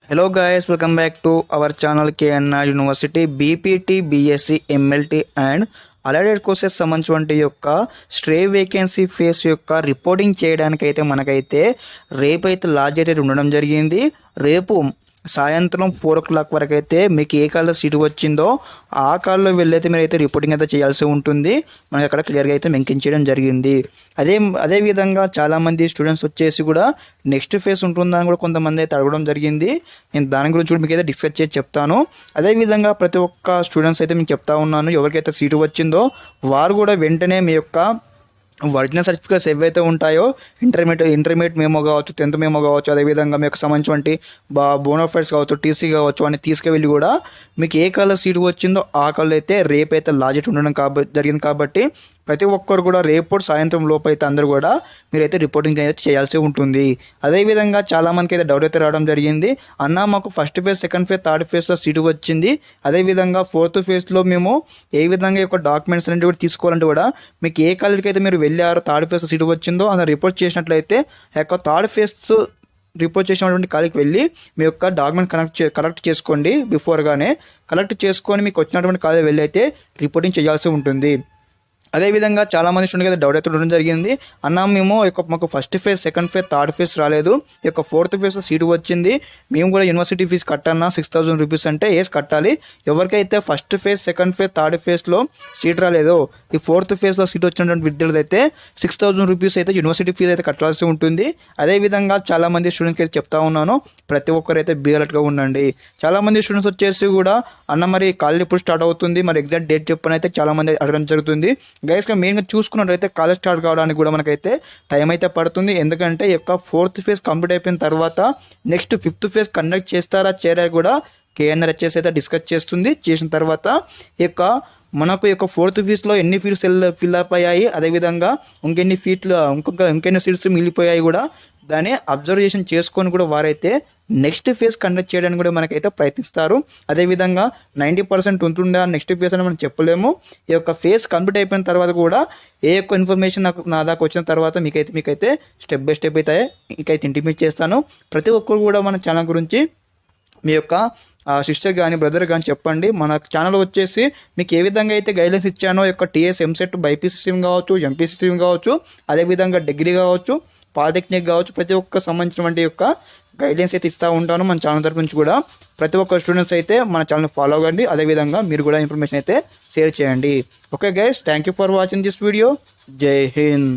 Hello guys, welcome back to our channel KNR University BPT, BSc, MLT and allied courses సంబంధించినటువంటి యొక్క stray vacancy phase యొక్క reporting చేయడానికైతే మనకైతే రేపైతే last అయితే ఉండడం జరిగింది. రేపు సాయంత్రం 4 o'clock వరకు అయితే మీకు ఏ కాల్లో సీటు వచ్చిందో ఆ కాల్లో వెళ్ళైతే మీరైతే రిపోర్టింగ్ అయితే చేయాల్సి ఉంటుంది. మనకి అక్కడ క్లియర్గా అయితే మెన్షన్ చేయడం జరిగింది. అదేవిధంగా చాలామంది స్టూడెంట్స్ వచ్చేసి కూడా నెక్స్ట్ ఫేజ్ ఉంటుందని కూడా కొంతమంది అయితే అడగడం జరిగింది. నేను దాని గురించి కూడా మీకు అయితే డిస్కస్ చేసి చెప్తాను. అదేవిధంగా ప్రతి ఒక్క స్టూడెంట్స్ అయితే మీకు చెప్తా ఉన్నాను, ఎవరికైతే సీటు వచ్చిందో వారు కూడా వెంటనే మీ యొక్క ఒరిజినల్ సర్టిఫికేట్స్ ఏవైతే ఉంటాయో ఇంటర్మీడియట్ మేమో కావచ్చు, 10th మేమో కావచ్చు, అదేవిధంగా మీకు సంబంధించినటువంటి బోనోఫైడ్స్ కావచ్చు, టీసీ కావచ్చు అని తీసుకువెళ్ళి కూడా మీకు ఏ కాల్లో సీటు వచ్చిందో ఆ కాల్లో అయితే రేపైతే లాస్ట్ ఉండడం జరిగింది. కాబట్టి ప్రతి ఒక్కరు కూడా రేపు సాయంత్రం లోపు అయితే అందరూ కూడా మీరైతే రిపోర్టింగ్ అయితే చేయాల్సి ఉంటుంది. అదేవిధంగా చాలామందికి అయితే డౌట్ అయితే రావడం జరిగింది, అన్న మాకు first phase, second phase, third ఫేజ్లో సీటు వచ్చింది, అదేవిధంగా ఫోర్త్ ఫేజ్లో మేము ఏ విధంగా యొక్క డాక్యుమెంట్స్ అనేవి కూడా తీసుకోవాలంటే కూడా మీకు ఏ కాలేజీకి అయితే మీరు వెళ్ళారో థర్డ్ ఫేజ్లో సీటు వచ్చిందో అని రిపోర్ట్ చేసినట్లయితే ఆ యొక్క థర్డ్ ఫేజ్ రిపోర్ట్ చేసినటువంటి కాలేజీకి వెళ్ళి మీ యొక్క డాక్యుమెంట్ కలెక్ట్ చేసుకోండి. బిఫోర్గానే కలెక్ట్ చేసుకొని మీకు వచ్చినటువంటి కాలేజీ వెళ్ళి అయితే రిపోర్టింగ్ చేయాల్సి ఉంటుంది. అదేవిధంగా చాలామంది స్టూడెంట్ అయితే డౌట్ అయితే ఉండడం జరిగింది, అన్న మేము మాకు first phase, second phase, third phase రాలేదు, ఈ యొక్క ఫోర్త్ ఫేజ్లో సీటు వచ్చింది, మేము కూడా యూనివర్సిటీ ఫీజు కట్టాలన్నా 6,000 రూపీస్ అంటే కట్టాలి. ఎవరికైతే first phase, second phase, third ఫేజ్లో సీట్ రాలేదో ఈ ఫోర్త్ ఫేజ్లో సీట్ వచ్చినటువంటి విద్యార్థులు అయితే 6,000 రూపీస్ అయితే యూనివర్సిటీ ఫీజు అయితే కట్టాల్సి ఉంటుంది. అదేవిధంగా చాలామంది స్టూడెంట్స్కి అయితే చెప్తా ఉన్నాను, ప్రతి ఒక్కరు అయితే బీ అలర్ట్గా ఉండండి. చాలామంది స్టూడెంట్స్ వచ్చేసి కూడా అన్న మరి కాలేజ్ ఎప్పుడు స్టార్ట్ అవుతుంది, మరి ఎగ్జాక్ట్ డేట్ చెప్పని అయితే చాలామంది అడగడం జరుగుతుంది. గైస్గా మెయిన్గా చూసుకున్నట్లయితే కాలేజ్ స్టార్ట్ కావడానికి కూడా మనకైతే టైం అయితే పడుతుంది. ఎందుకంటే ఈ యొక్క ఫోర్త్ ఫేజ్ కంప్లీట్ అయిపోయిన తర్వాత నెక్స్ట్ ఫిఫ్త్ ఫేజ్ కండక్ట్ చేస్తారా చేయరా కూడా KNR HS అయితే డిస్కస్ చేసిన తర్వాత ఈ యొక్క మనకు యొక్క ఫోర్త్ ఫేజ్లో ఎన్ని సీట్స్ ఫిల్అప్ అయ్యాయి, అదేవిధంగా ఇంకెన్ని సీట్స్ మిగిలిపోయాయి కూడా దాన్ని అబ్జర్వేషన్ చేసుకొని కూడా వారైతే నెక్స్ట్ ఫేజ్ కండక్ట్ చేయడానికి కూడా మనకైతే ప్రయత్నిస్తారు. అదేవిధంగా 90% ఉంటుందా నెక్స్ట్ ఫేజ్ అని మనం చెప్పలేము. ఈ యొక్క ఫేజ్ కంప్లీట్ అయిపోయిన తర్వాత కూడా ఏ యొక్క ఇన్ఫర్మేషన్ నా దాకా వచ్చిన తర్వాత మీకైతే స్టెప్ బై స్టెప్ అయితే ఇంకైతే ఇంటిమేట్ చేస్తాను. ప్రతి ఒక్కరు కూడా మన ఛానల్ గురించి మీ యొక్క సిస్టర్ కానీ బ్రదర్ కానీ చెప్పండి. మన ఛానల్ వచ్చేసి మీకు ఏ విధంగా అయితే గైడ్లైన్స్ ఇచ్చానో యొక్క TS, MSET, బైపీసీ స్ట్రీమ్ కావచ్చు, ఎంపీసీ స్ట్రీమ్ కావచ్చు, అదేవిధంగా డిగ్రీ కావచ్చు, పాలిటెక్నిక్ కావచ్చు, ప్రతి ఒక్క సంబంధించినటువంటి యొక్క గైడ్లైన్స్ అయితే ఇస్తూ ఉంటాను మన ఛానల్ తరపు నుంచి కూడా. ప్రతి ఒక్క స్టూడెంట్స్ అయితే మన ఛానల్ ఫాలో అవ్వండి. అదేవిధంగా మీరు కూడా ఇన్ఫర్మేషన్ అయితే షేర్ చేయండి. Okay guys, thank you for watching this video. జై హింద్.